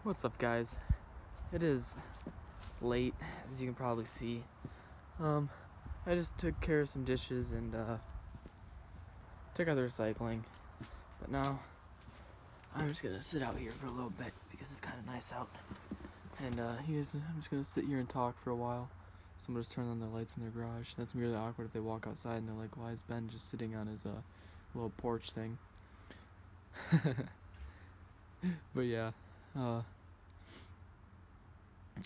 What's up, guys? It is late, as you can probably see. I just took care of some dishes and took out the recycling. But now I'm just gonna sit out here for a little bit because it's kind of nice out. And I'm just gonna sit here and talk for a while. Someone just turned on their lights in their garage. That's really awkward if they walk outside and they're like, "Why is Ben just sitting on his little porch thing?" But yeah,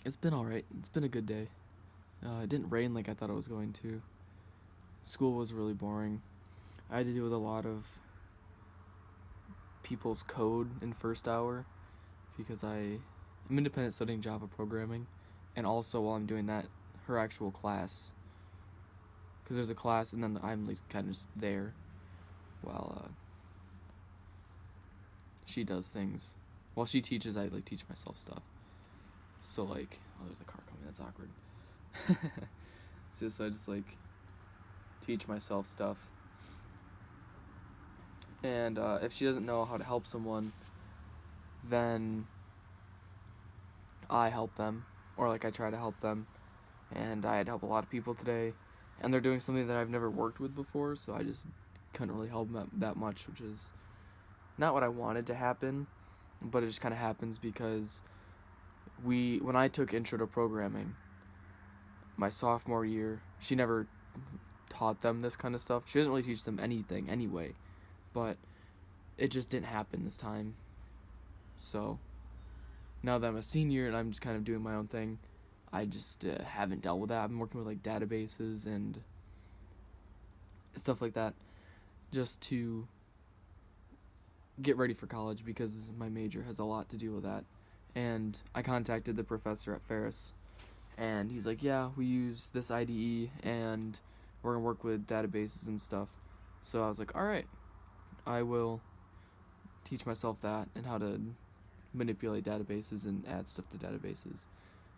it's been alright. It's been a good day. It didn't rain like I thought it was going to. School was really boring. I had to deal with a lot of people's code in first hour because I'm independent studying Java programming, and also while I'm doing that, her actual class. Because there's a class, and then I'm like kind of just there while she does things. While she teaches, I like teach myself stuff. So like, oh, there's a car coming. That's awkward. So I just like teach myself stuff. And if she doesn't know how to help someone, then I help them, or like I try to help them. And I had to help a lot of people today, and they're doing something that I've never worked with before, so I just couldn't really help them that much, which is not what I wanted to happen, but it just kind of happens because when I took Intro to Programming my sophomore year, she never taught them this kind of stuff. She doesn't really teach them anything anyway, but it just didn't happen this time. So now that I'm a senior and I'm just kind of doing my own thing, I just haven't dealt with that. I've been working with like databases and stuff like that just to get ready for college because my major has a lot to do with that. And I contacted the professor at Ferris, and he's like, yeah, we use this IDE and we're going to work with databases and stuff. So I was like, alright, I will teach myself that and how to manipulate databases and add stuff to databases.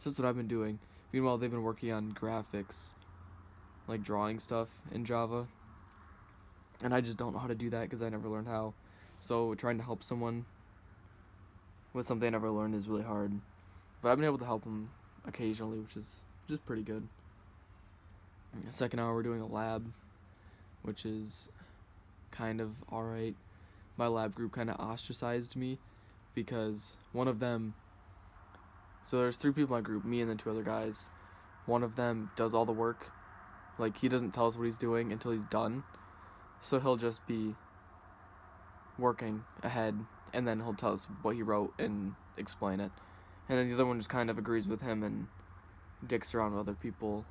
So that's what I've been doing. Meanwhile, they've been working on graphics, like drawing stuff in Java. And I just don't know how to do that because I never learned how. So trying to help someone with something I never learned is really hard. But I've been able to help them occasionally, which is pretty good. The second hour we're doing a lab, which is kind of alright. My lab group kind of ostracized me because one of them, so there's 3 people in my group, me and then 2 other guys. One of them does all the work. Like, he doesn't tell us what he's doing until he's done. So he'll just be working ahead, and then he'll tell us what he wrote and explain it. And then the other one just kind of agrees with him and dicks around with other people.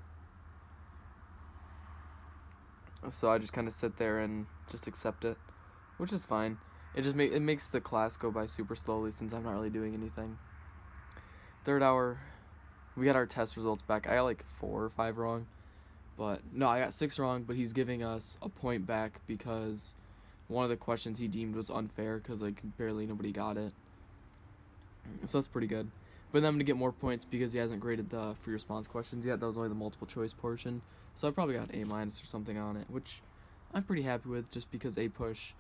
So I just kind of sit there and just accept it, which is fine. It makes the class go by super slowly since I'm not really doing anything. Third hour, we got our test results back. I got like 4 or 5 wrong, but no, I got 6 wrong. But he's giving us a point back because one of the questions he deemed was unfair because like barely nobody got it. So that's pretty good. But then I'm gonna get more points because he hasn't graded the free response questions yet. That was only the multiple choice portion. So I probably got an A- or something on it, which I'm pretty happy with just because APUSH,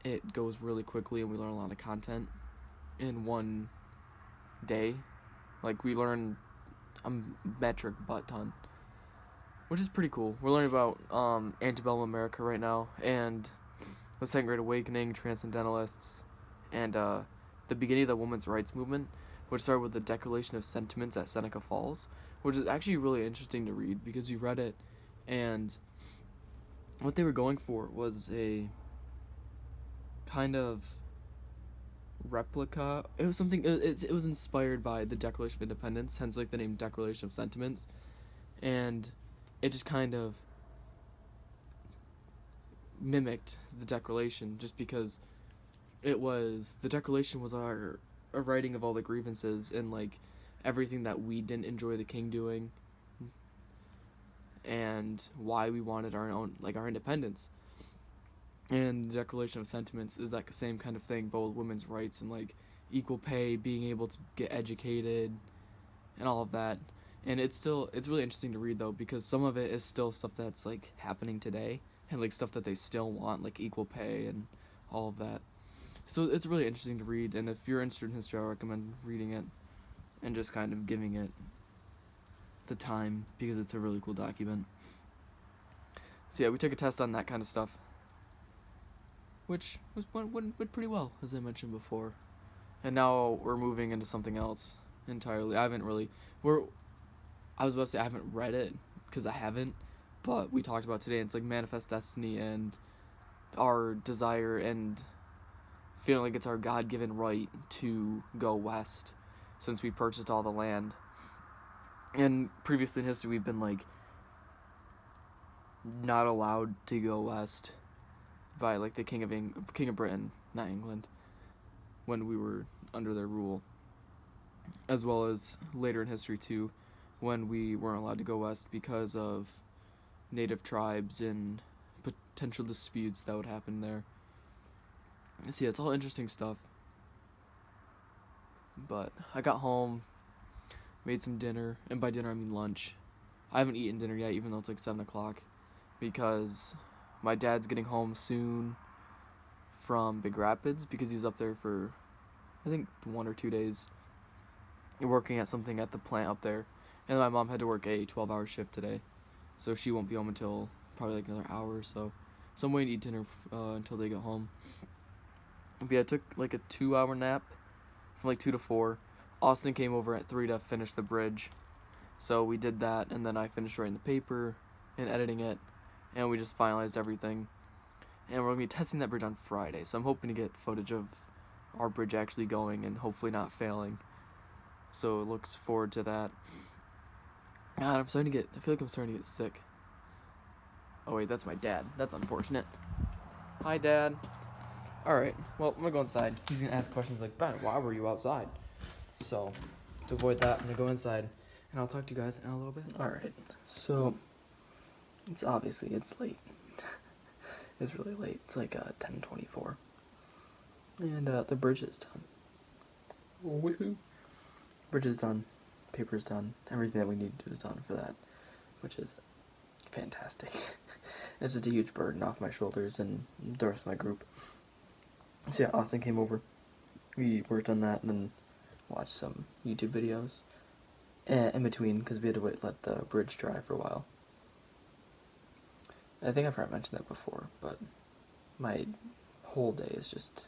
it goes really quickly and we learn a lot of content in one day. Like, we learn a metric butt ton, which is pretty cool. We're learning about antebellum America right now, and the Second Great Awakening, Transcendentalists, and the beginning of the women's rights movement, which started with the Declaration of Sentiments at Seneca Falls, which is actually really interesting to read because we read it, and what they were going for was a kind of replica. It was something. It was inspired by the Declaration of Independence, hence like the name Declaration of Sentiments, and it just kind of mimicked the Declaration, just because the Declaration was a writing of all the grievances and like everything that we didn't enjoy the king doing, and why we wanted our independence. And the Declaration of Sentiments is that same kind of thing, but with women's rights and like equal pay, being able to get educated, and all of that. And it's really interesting to read though, because some of it is still stuff that's like happening today, and like stuff that they still want, like equal pay and all of that. So it's really interesting to read, and if you're interested in history, I recommend reading it and just kind of giving it the time because it's a really cool document. So yeah, we took a test on that kind of stuff, which went pretty well, as I mentioned before. And now we're moving into something else entirely. I was about to say I haven't read it because I haven't, but we talked about today. And it's like Manifest Destiny and our desire and feeling like it's our God-given right to go west since we purchased all the land. And previously in history, we've been like not allowed to go west by like the King of Britain, not England, when we were under their rule, as well as later in history too, when we weren't allowed to go west because of native tribes and potential disputes that would happen there. So yeah, it's all interesting stuff. But I got home, made some dinner, and by dinner I mean lunch. I haven't eaten dinner yet, even though it's like 7 o'clock, because my dad's getting home soon from Big Rapids because he's up there for, I think, 1 or 2 days working at something at the plant up there. And my mom had to work a 12-hour shift today, so she won't be home until probably like another hour or so. So I'm waiting to eat dinner until they get home. But yeah, I took like a 2-hour nap from like 2 to 4. Austin came over at 3 to finish the bridge. So we did that, and then I finished writing the paper and editing it, and we just finalized everything. And we're going to be testing that bridge on Friday, so I'm hoping to get footage of our bridge actually going and hopefully not failing. So looks forward to that. God, I feel like I'm starting to get sick. Oh wait, that's my dad. That's unfortunate. Hi, Dad. Alright, well, I'm gonna go inside. He's gonna ask questions like, Ben, why were you outside? So, to avoid that, I'm gonna go inside, and I'll talk to you guys in a little bit. Alright, so, it's late. It's really late. It's like 10:24. And the bridge is done. Woohoo! Bridge is done. Paper's done. Everything that we need to do is done for that, which is fantastic. It's just a huge burden off my shoulders and the rest of my group. So yeah, Austin came over. We worked on that and then watched some YouTube videos in between because we had to let the bridge dry for a while. I think I probably mentioned that before, but my whole day is just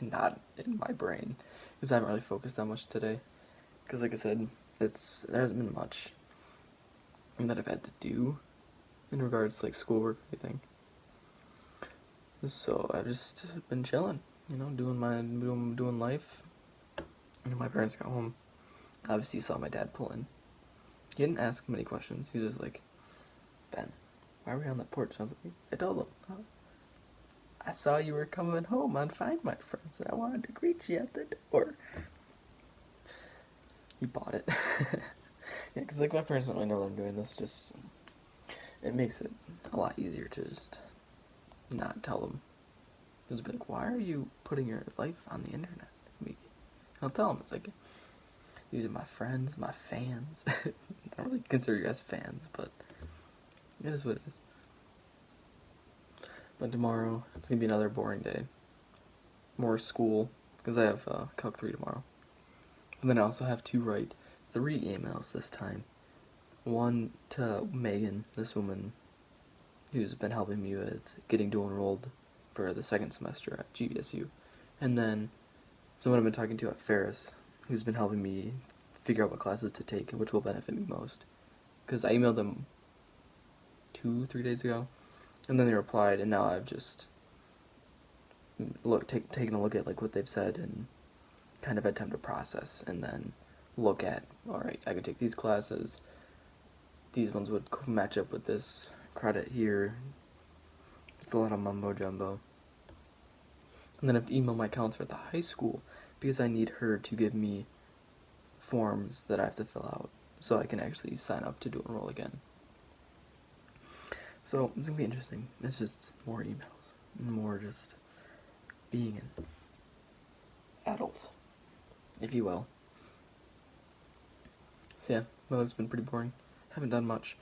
not in my brain because I haven't really focused that much today. Because like I said, there hasn't been much that I've had to do in regards to like schoolwork or anything. So I've just been chilling, doing life. And my parents got home. Obviously you saw my dad pull in. He didn't ask many questions. He was just like, Ben, why are we on the porch? I was like, I told him, I saw you were coming home on Find My Friends and I wanted to greet you at the door. He bought it. Yeah, because like my parents don't really know that I'm doing this. Just it makes it a lot easier to just not tell them. Just be like, why are you putting your life on the internet? I'll tell them. It's like, these are my friends, my fans. I don't really consider you guys fans, but it is what it is. But tomorrow, it's going to be another boring day. More school, because I have Calc 3 tomorrow. And then I also have to write 3 emails this time. One to Megan, this woman who's been helping me with getting dual enrolled for the second semester at GVSU. And then someone I've been talking to at Ferris, who's been helping me figure out what classes to take and which will benefit me most. Because I emailed them 2-3 days ago, and then they replied, and now I've just taken a look at like what they've said and kind of had time to process, and then look at, alright, I could take these classes, these ones would match up with this credit here. It's a lot of mumbo jumbo. And then I have to email my counselor at the high school because I need her to give me forms that I have to fill out so I can actually sign up to dual enroll again. So it's going to be interesting. It's just more emails, more just being an adult, if you will. So yeah, well, it's been pretty boring. Haven't done much.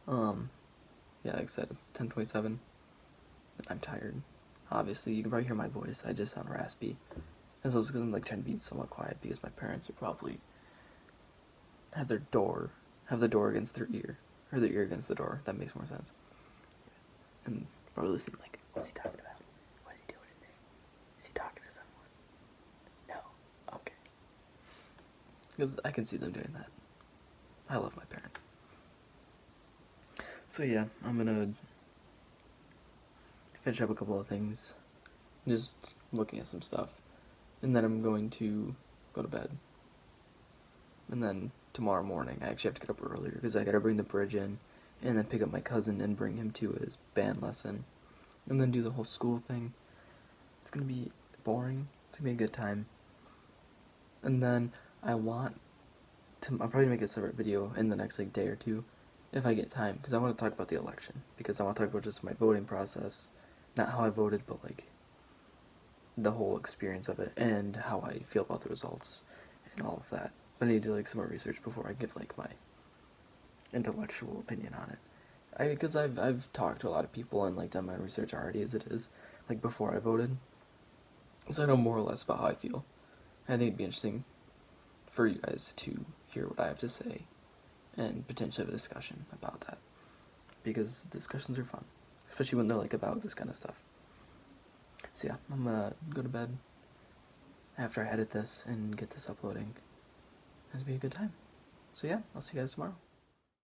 Yeah, like I said, it's 10:27. I'm tired. Obviously, you can probably hear my voice. I just sound raspy. And so it's because I'm like trying to be somewhat quiet because my parents are probably have the door against their ear, or their ear against the door. That makes more sense. And probably listening like, what's he talking about? What is he doing in there? Is he talking to someone? No. Okay. Because I can see them doing that. I love my parents. So yeah, I'm gonna finish up a couple of things, just looking at some stuff, and then I'm going to go to bed. And then tomorrow morning, I actually have to get up earlier because I gotta bring the bridge in, and then pick up my cousin and bring him to his band lesson, and then do the whole school thing. It's gonna be boring. It's gonna be a good time. And then I'll probably make a separate video in the next like day or two, if I get time, because I want to talk about the election, because I want to talk about just my voting process, not how I voted, but like the whole experience of it and how I feel about the results and all of that. But I need to do like some more research before I give like my intellectual opinion on it. Because I've talked to a lot of people and like done my research already as it is, like before I voted, so I know more or less about how I feel. I think it'd be interesting for you guys to hear what I have to say and potentially have a discussion about that, because discussions are fun, especially when they're like about this kind of stuff. So yeah, I'm gonna go to bed after I edit this and get this uploading. It's gonna be a good time. So yeah, I'll see you guys tomorrow.